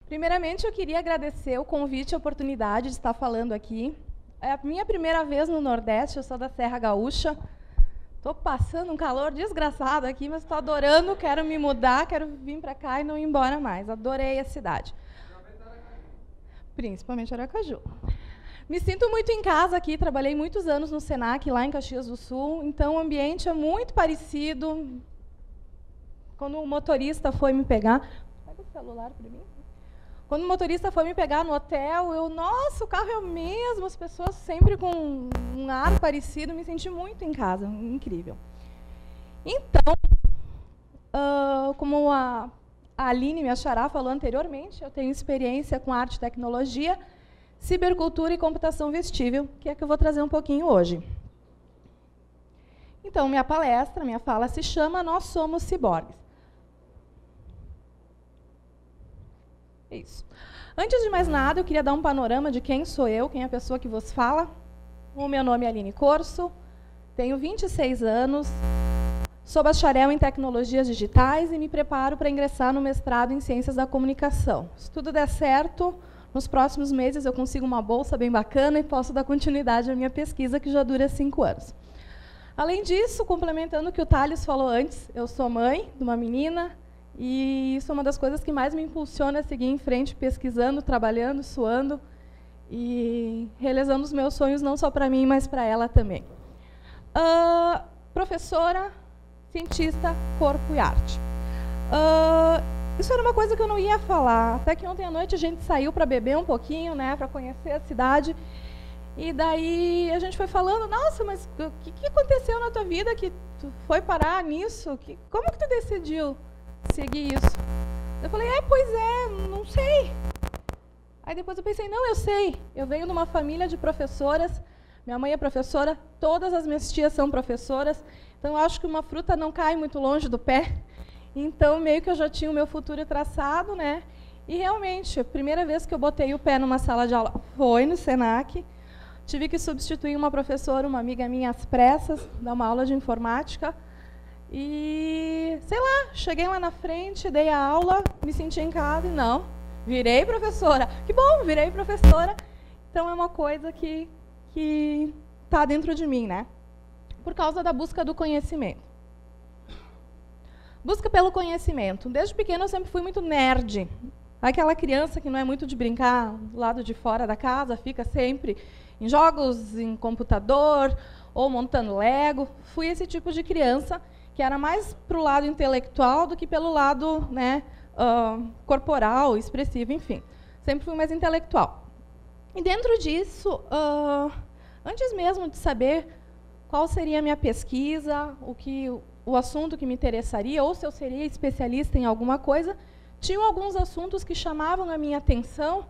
Primeiramente, eu queria agradecer o convite e a oportunidade de estar falando aqui. É a minha primeira vez no Nordeste, eu sou da Serra Gaúcha. Estou passando um calor desgraçado aqui, mas estou adorando, quero me mudar, quero vir para cá e não ir embora mais. Adorei a cidade. Principalmente Aracaju. Me sinto muito em casa aqui, trabalhei muitos anos no Senac, lá em Caxias do Sul, então o ambiente é muito parecido. Quando o motorista foi me pegar... Pega o celular para mim. Quando o motorista foi me pegar no hotel, nossa, o carro é o mesmo, as pessoas sempre com um ar parecido, me senti muito em casa, incrível. Então, como a Aline, minha xará, falou anteriormente, eu tenho experiência com arte e tecnologia, cibercultura e computação vestível, que é que eu vou trazer um pouquinho hoje. Então, minha palestra, minha fala se chama Nós Somos Ciborgues. Isso. Antes de mais nada, eu queria dar um panorama de quem sou eu, quem é a pessoa que vos fala. O meu nome é Aline Corso, tenho 26 anos, sou bacharel em tecnologias digitais e me preparo para ingressar no mestrado em ciências da comunicação. Se tudo der certo, nos próximos meses eu consigo uma bolsa bem bacana e posso dar continuidade à minha pesquisa, que já dura 5 anos. Além disso, complementando o que o Thales falou antes, eu sou mãe de uma menina, e isso é uma das coisas que mais me impulsiona a seguir em frente, pesquisando, trabalhando, suando e realizando os meus sonhos, não só para mim, mas para ela também. Professora, cientista, corpo e arte. Isso era uma coisa que eu não ia falar, até que ontem à noite a gente saiu para beber um pouquinho, né, para conhecer a cidade, e daí a gente foi falando, nossa, mas o que aconteceu na tua vida que tu foi parar nisso? Como que tu decidiu seguir isso? Eu falei, pois é, não sei. Aí depois eu pensei, não, eu sei. Eu venho de uma família de professoras, minha mãe é professora, todas as minhas tias são professoras, então eu acho que uma fruta não cai muito longe do pé. Então, meio que eu já tinha o meu futuro traçado, né? E realmente, a primeira vez que eu botei o pé numa sala de aula foi no Senac. Tive que substituir uma professora, uma amiga minha, às pressas, dar uma aula de informática. E, sei lá, cheguei lá na frente, dei a aula, me senti em casa e não, virei professora. Que bom, virei professora. Então, é uma coisa que está dentro de mim, né? Por causa da busca do conhecimento. Busca pelo conhecimento. Desde pequena eu sempre fui muito nerd. Aquela criança que não é muito de brincar do lado de fora da casa, fica sempre em jogos, em computador, ou montando Lego. Fui esse tipo de criança que era mais para o lado intelectual do que pelo lado, né, corporal, expressivo, enfim. Sempre fui mais intelectual. E dentro disso, antes mesmo de saber qual seria a minha pesquisa, o assunto que me interessaria, ou se eu seria especialista em alguma coisa, tinham alguns assuntos que chamavam a minha atenção,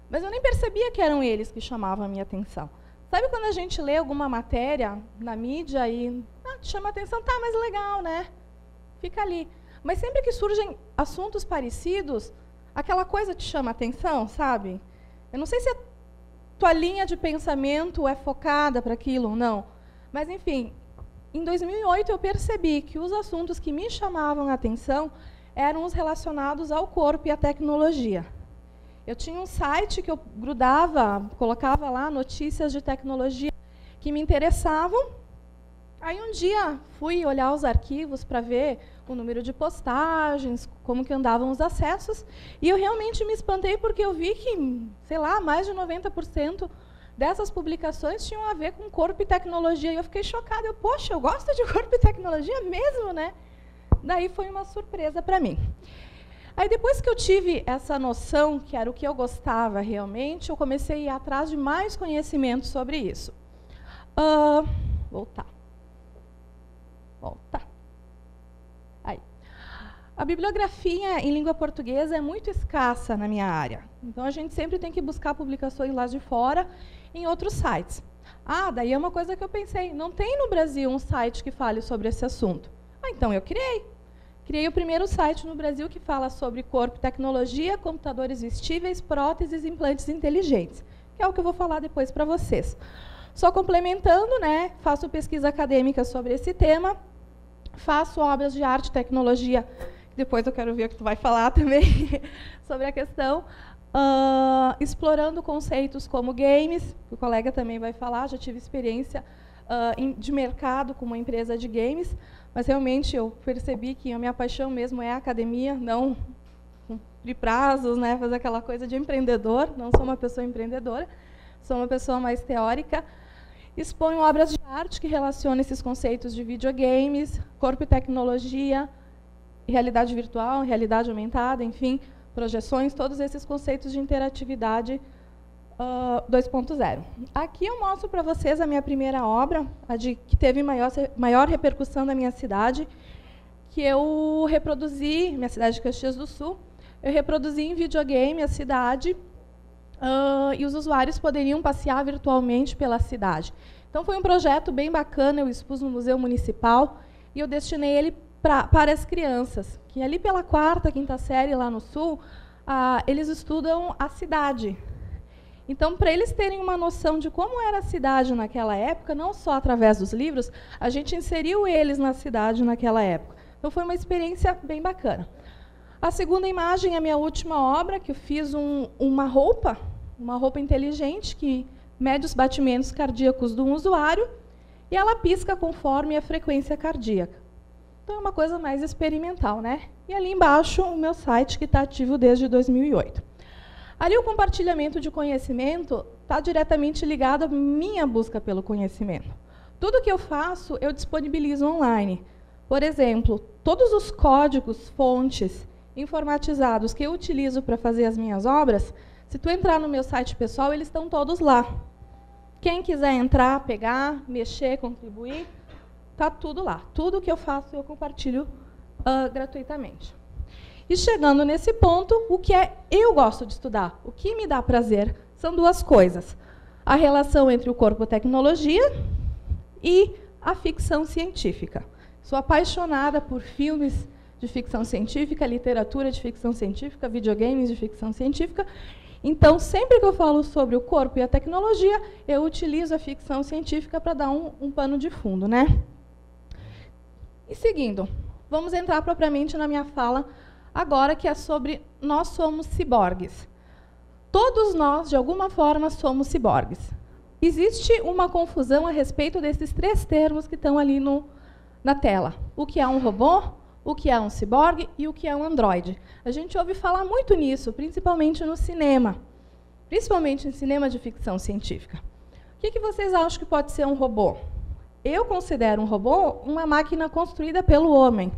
mas eu nem percebia que eram eles que chamavam a minha atenção. Sabe quando a gente lê alguma matéria na mídia e te chama a atenção, tá, mas legal, né? Fica ali. Mas sempre que surgem assuntos parecidos, aquela coisa te chama a atenção, sabe? Eu não sei se a tua linha de pensamento é focada para aquilo ou não, mas, enfim, em 2008 eu percebi que os assuntos que me chamavam a atenção eram os relacionados ao corpo e à tecnologia. Eu tinha um site que eu grudava, colocava lá notícias de tecnologia que me interessavam. Aí um dia fui olhar os arquivos para ver o número de postagens, como que andavam os acessos, e eu realmente me espantei porque eu vi que, sei lá, mais de 90% dessas publicações tinham a ver com corpo e tecnologia, e eu fiquei chocada. Poxa, eu gosto de corpo e tecnologia mesmo, né? Daí foi uma surpresa para mim. Aí, depois que eu tive essa noção, que era o que eu gostava realmente, eu comecei a ir atrás de mais conhecimento sobre isso. Voltar. Aí. A bibliografia em língua portuguesa é muito escassa na minha área. Então, a gente sempre tem que buscar publicações lá de fora, em outros sites. Daí é uma coisa que eu pensei, não tem no Brasil um site que fale sobre esse assunto. Então, eu criei. Criei o primeiro site no Brasil que fala sobre corpo e tecnologia, computadores vestíveis, próteses e implantes inteligentes, que é o que eu vou falar depois para vocês. Só complementando, né, faço pesquisa acadêmica sobre esse tema, faço obras de arte e tecnologia depois eu quero ver o que tu vai falar também, sobre a questão, explorando conceitos como games, que o colega também vai falar, já tive experiência de mercado com uma empresa de games, mas realmente eu percebi que a minha paixão mesmo é a academia, não cumprir prazos, né, fazer aquela coisa de empreendedor, não sou uma pessoa empreendedora, sou uma pessoa mais teórica. Exponho obras de arte que relacionam esses conceitos de videogames, corpo e tecnologia, realidade virtual, realidade aumentada, enfim, projeções, todos esses conceitos de interatividade 2.0. Aqui eu mostro para vocês a minha primeira obra, a que teve maior repercussão na minha cidade, que eu reproduzi, minha cidade de Caxias do Sul, eu reproduzi em videogame a cidade, e os usuários poderiam passear virtualmente pela cidade. Então, foi um projeto bem bacana, eu expus no Museu Municipal, e eu destinei ele para as crianças, que ali pela 4ª, 5ª série, lá no Sul, eles estudam a cidade. Então, para eles terem uma noção de como era a cidade naquela época, não só através dos livros, a gente inseriu eles na cidade naquela época. Então, foi uma experiência bem bacana. A segunda imagem é a minha última obra, que eu fiz uma roupa inteligente que mede os batimentos cardíacos do usuário e ela pisca conforme a frequência cardíaca. Então, é uma coisa mais experimental, né? E ali embaixo, o meu site, que está ativo desde 2008. Ali, o compartilhamento de conhecimento está diretamente ligado à minha busca pelo conhecimento. Tudo que eu faço, eu disponibilizo online. Por exemplo, todos os códigos, fontes, informatizados que eu utilizo para fazer as minhas obras, se tu entrar no meu site pessoal, eles estão todos lá. Quem quiser entrar, pegar, mexer, contribuir, está tudo lá. Tudo que eu faço, eu compartilho gratuitamente. E chegando nesse ponto, o que eu gosto de estudar, o que me dá prazer, são duas coisas. A relação entre o corpo e a tecnologia e a ficção científica. Sou apaixonada por filmes de ficção científica, literatura de ficção científica, videogames de ficção científica. Então, sempre que eu falo sobre o corpo e a tecnologia, eu utilizo a ficção científica para dar um pano de fundo, né? E seguindo, vamos entrar propriamente na minha fala agora, que é sobre nós somos ciborgues. Todos nós, de alguma forma, somos ciborgues. Existe uma confusão a respeito desses 3 termos que estão ali na tela. O que é um robô, o que é um ciborgue e o que é um androide. A gente ouve falar muito nisso, principalmente no cinema, principalmente em cinema de ficção científica. O que vocês acham que pode ser um robô? Eu considero um robô uma máquina construída pelo homem,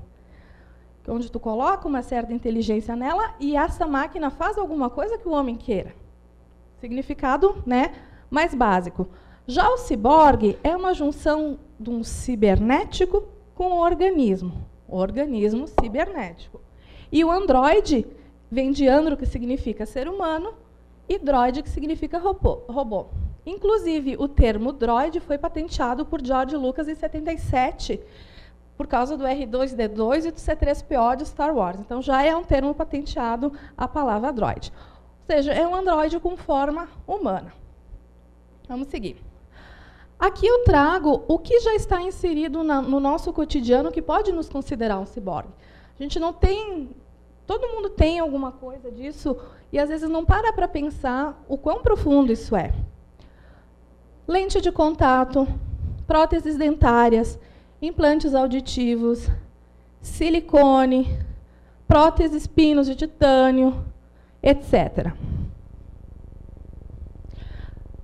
onde tu coloca uma certa inteligência nela e essa máquina faz alguma coisa que o homem queira. Significado, né, mais básico. Já o ciborgue é uma junção de um cibernético com um organismo cibernético. E o androide vem de andro, que significa ser humano, e droide, que significa robô. Inclusive, o termo droide foi patenteado por George Lucas em 77, por causa do R2-D2 e do C3PO de Star Wars. Então, já é um termo patenteado a palavra droide. Ou seja, é um androide com forma humana. Vamos seguir. Aqui eu trago o que já está inserido no nosso cotidiano que pode nos considerar um ciborgue. A gente não tem... Todo mundo tem alguma coisa disso e, às vezes, não para pensar o quão profundo isso é. Lente de contato, próteses dentárias, implantes auditivos, silicone, próteses pinos de titânio, etc.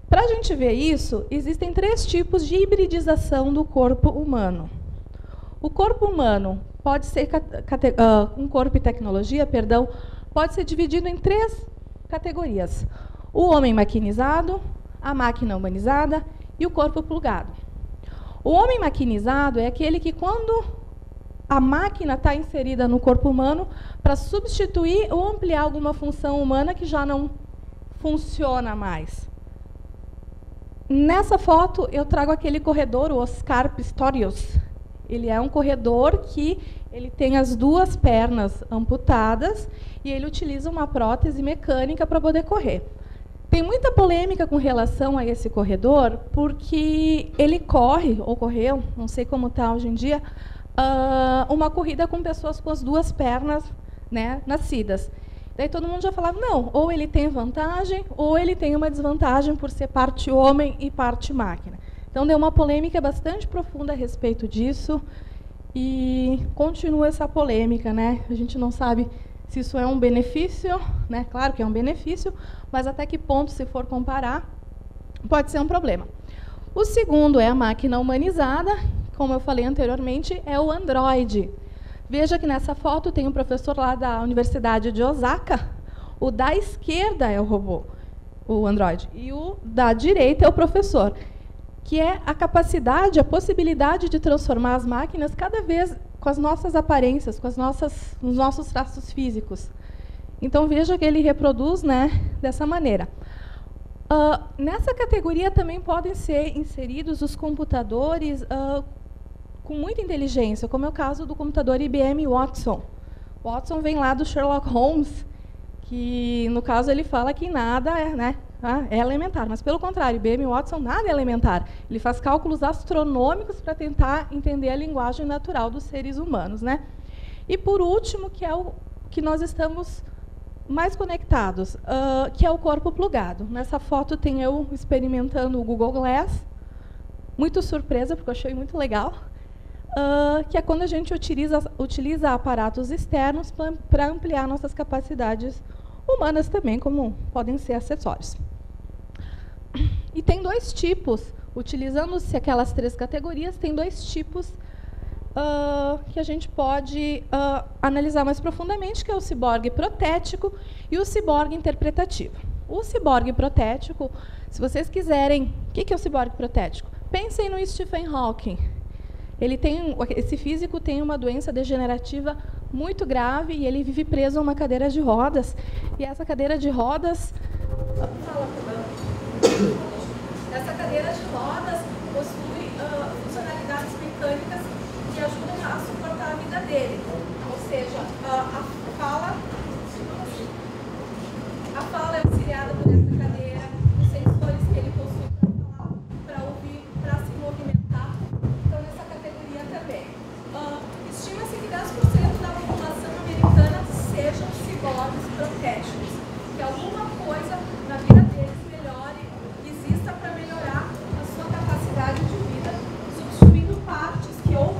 Para a gente ver isso, existem 3 tipos de hibridização do corpo humano. O corpo humano pode ser, um corpo e tecnologia, perdão, pode ser dividido em 3 categorias. O homem maquinizado, a máquina humanizada e o corpo plugado. O homem maquinizado é aquele que, quando a máquina está inserida no corpo humano, para substituir ou ampliar alguma função humana que já não funciona mais. Nessa foto, eu trago aquele corredor, o Oscar Pistorius. Ele é um corredor que ele tem as 2 pernas amputadas e ele utiliza uma prótese mecânica para poder correr. Tem muita polêmica com relação a esse corredor, porque ele corre, ou correu, não sei como está hoje em dia, uma corrida com pessoas com as 2 pernas, né, nascidas. Daí todo mundo já falava, não, ou ele tem vantagem, ou ele tem uma desvantagem por ser parte homem e parte máquina. Então, deu uma polêmica bastante profunda a respeito disso, e continua essa polêmica, né? A gente não sabe se isso é um benefício, né? Claro que é um benefício, mas até que ponto, se for comparar, pode ser um problema. O segundo é a máquina humanizada, como eu falei anteriormente, é o Android. Veja que nessa foto tem um professor lá da Universidade de Osaka. O da esquerda é o robô, o Android, e o da direita é o professor, que é a capacidade, a possibilidade de transformar as máquinas cada vez com as nossas aparências, com os nossos traços físicos. Então, veja que ele reproduz, né, dessa maneira. Nessa categoria também podem ser inseridos os computadores com muita inteligência, como é o caso do computador IBM Watson. O Watson vem lá do Sherlock Holmes, que, no caso, ele fala que nada é elementar, mas, pelo contrário, IBM Watson nada é elementar. Ele faz cálculos astronômicos para tentar entender a linguagem natural dos seres humanos, né? E, por último, que é o que nós estamos mais conectados, que é o corpo plugado. Nessa foto tem eu experimentando o Google Glass, muito surpresa, porque eu achei muito legal, que é quando a gente utiliza aparatos externos para ampliar nossas capacidades humanas também, como podem ser acessórios. E tem 2 tipos, utilizando-se aquelas 3 categorias, tem 2 tipos que a gente pode analisar mais profundamente, que é o ciborgue protético e o ciborgue interpretativo. O ciborgue protético, se vocês quiserem... O que é o ciborgue protético? Pensem no Stephen Hawking. Esse físico tem uma doença degenerativa muito grave e ele vive preso a uma cadeira de rodas. E essa cadeira de rodas... Essa cadeira de rodas possui funcionalidades mecânicas que ajudam a suportar a vida dele. Ou seja, a fala é auxiliada por essa cadeira, os sensores que ele possui para ouvir, para se movimentar. Então, nessa categoria também. Estima-se que 10% da população americana sejam ciborgues protéticos. Que alguma coisa na vida deles melhore, exista para melhorar a sua capacidade de vida, substituindo partes que ou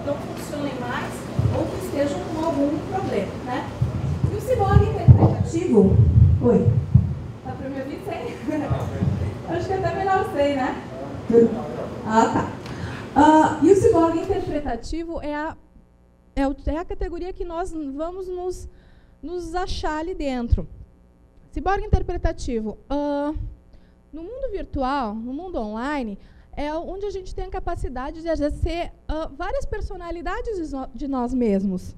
não funcionem mais ou que estejam com algum problema, né? E o ciborgue interpretativo... Oi? Dá para me ouvir sem? Acho que até melhor sem, né? Tá. E o ciborgue interpretativo é a categoria que nós vamos nos achar ali dentro. Ciborgue interpretativo. No mundo virtual, no mundo online, é onde a gente tem a capacidade de exercer várias personalidades de nós mesmos.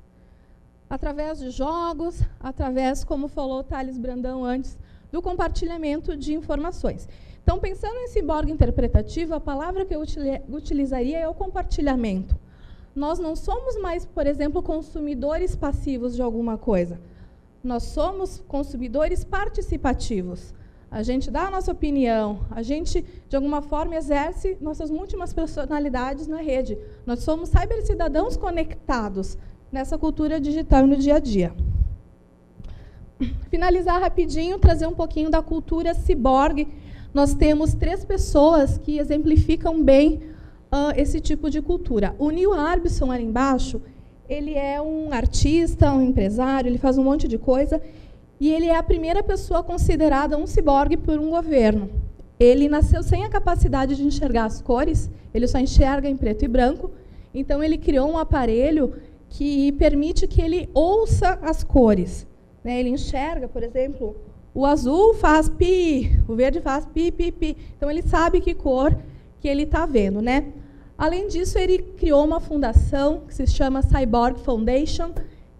Através de jogos, através, como falou o Thales Brandão antes, do compartilhamento de informações. Então, pensando em ciborgue interpretativo, a palavra que eu utilizaria é o compartilhamento. Nós não somos mais, por exemplo, consumidores passivos de alguma coisa. Nós somos consumidores participativos. A gente dá a nossa opinião, a gente, de alguma forma, exerce nossas múltiplas personalidades na rede. Nós somos cybercidadãos conectados nessa cultura digital e no dia a dia. Finalizar rapidinho, trazer um pouquinho da cultura ciborgue. Nós temos 3 pessoas que exemplificam bem esse tipo de cultura. O Neil Arbison, ali embaixo, ele é um artista, um empresário, ele faz um monte de coisa, e ele é a primeira pessoa considerada um ciborgue por um governo. Ele nasceu sem a capacidade de enxergar as cores, ele só enxerga em preto e branco, então ele criou um aparelho que permite que ele ouça as cores. Ele enxerga, por exemplo, o azul faz pi, o verde faz pi, pi, pi. Então, ele sabe que cor que ele está vendo, né? Além disso, ele criou uma fundação que se chama Cyborg Foundation,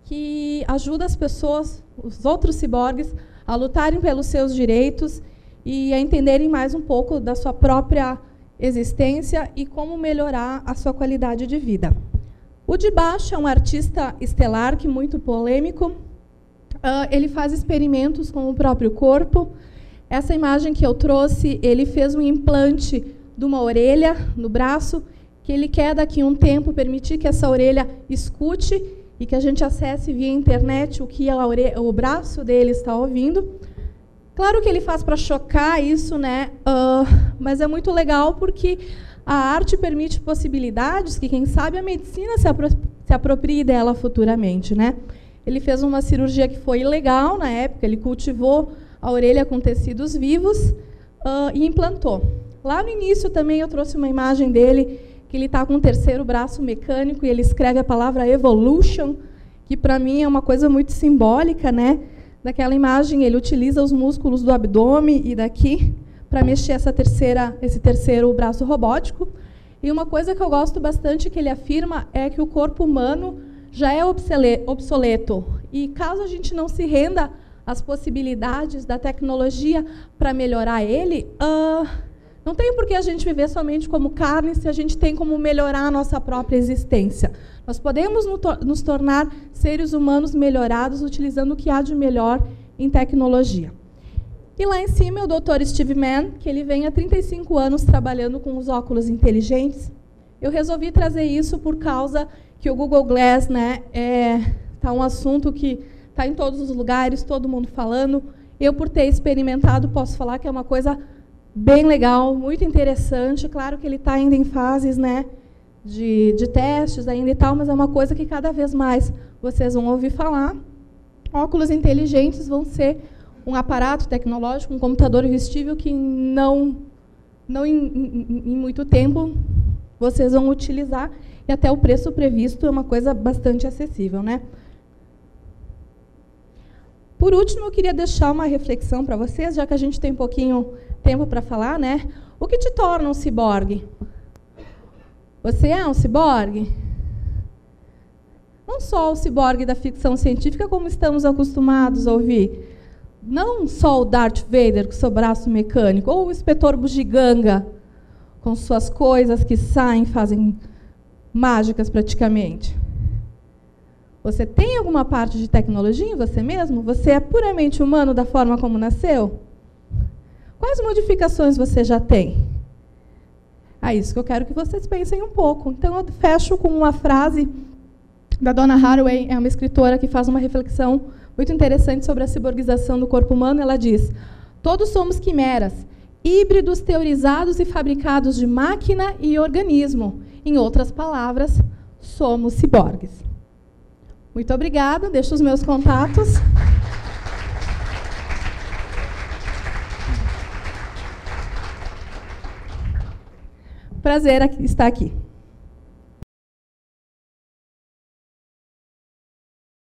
que ajuda as pessoas, os outros ciborgues, a lutarem pelos seus direitos e a entenderem mais um pouco da sua própria existência e como melhorar a sua qualidade de vida. O de baixo é um artista estelar, que muito polêmico. Ele faz experimentos com o próprio corpo. Essa imagem que eu trouxe, ele fez um implante de uma orelha no braço que ele quer, daqui a um tempo, permitir que essa orelha escute e que a gente acesse via internet o que o braço dele está ouvindo. Claro que ele faz para chocar isso, né? Mas é muito legal porque a arte permite possibilidades que, quem sabe, a medicina se aproprie dela futuramente, né? Ele fez uma cirurgia que foi ilegal na época, ele cultivou a orelha com tecidos vivos e implantou. Lá no início também eu trouxe uma imagem dele, que ele está com um terceiro braço mecânico e ele escreve a palavra evolution, que para mim é uma coisa muito simbólica, né? Daquela imagem, ele utiliza os músculos do abdômen e daqui para mexer esse terceiro braço robótico. E uma coisa que eu gosto bastante que ele afirma é que o corpo humano já é obsoleto. E caso a gente não se renda às possibilidades da tecnologia para melhorar ele, não tem por que a gente viver somente como carne se a gente tem como melhorar a nossa própria existência. Nós podemos nos tornar seres humanos melhorados utilizando o que há de melhor em tecnologia. E lá em cima é o Dr. Steve Mann, que ele vem há 35 anos trabalhando com os óculos inteligentes. Eu resolvi trazer isso por causa que o Google Glass, né, tá um assunto que está em todos os lugares, todo mundo falando. Eu, por ter experimentado, posso falar que é uma coisa bem legal, muito interessante. Claro que ele está ainda em fases, né, de testes ainda e tal, mas é uma coisa que cada vez mais vocês vão ouvir falar. Óculos inteligentes vão ser um aparato tecnológico, um computador vestível que não em muito tempo vocês vão utilizar, e até o preço previsto é uma coisa bastante acessível, né? Por último, eu queria deixar uma reflexão para vocês, já que a gente tem um pouquinho tempo para falar, né? O que te torna um ciborgue? Você é um ciborgue? Não só o ciborgue da ficção científica, como estamos acostumados a ouvir. Não só o Darth Vader com seu braço mecânico, ou o inspetor Bugiganga com suas coisas que saem, fazem mágicas praticamente. Você tem alguma parte de tecnologia em você mesmo? Você é puramente humano da forma como nasceu? Quais modificações você já tem? É isso que eu quero que vocês pensem um pouco. Então, eu fecho com uma frase da Donna Haraway, é uma escritora que faz uma reflexão muito interessante sobre a ciborgização do corpo humano. Ela diz: todos somos quimeras, híbridos teorizados e fabricados de máquina e organismo. Em outras palavras, somos ciborgues. Muito obrigada, deixo os meus contatos. Prazer estar aqui.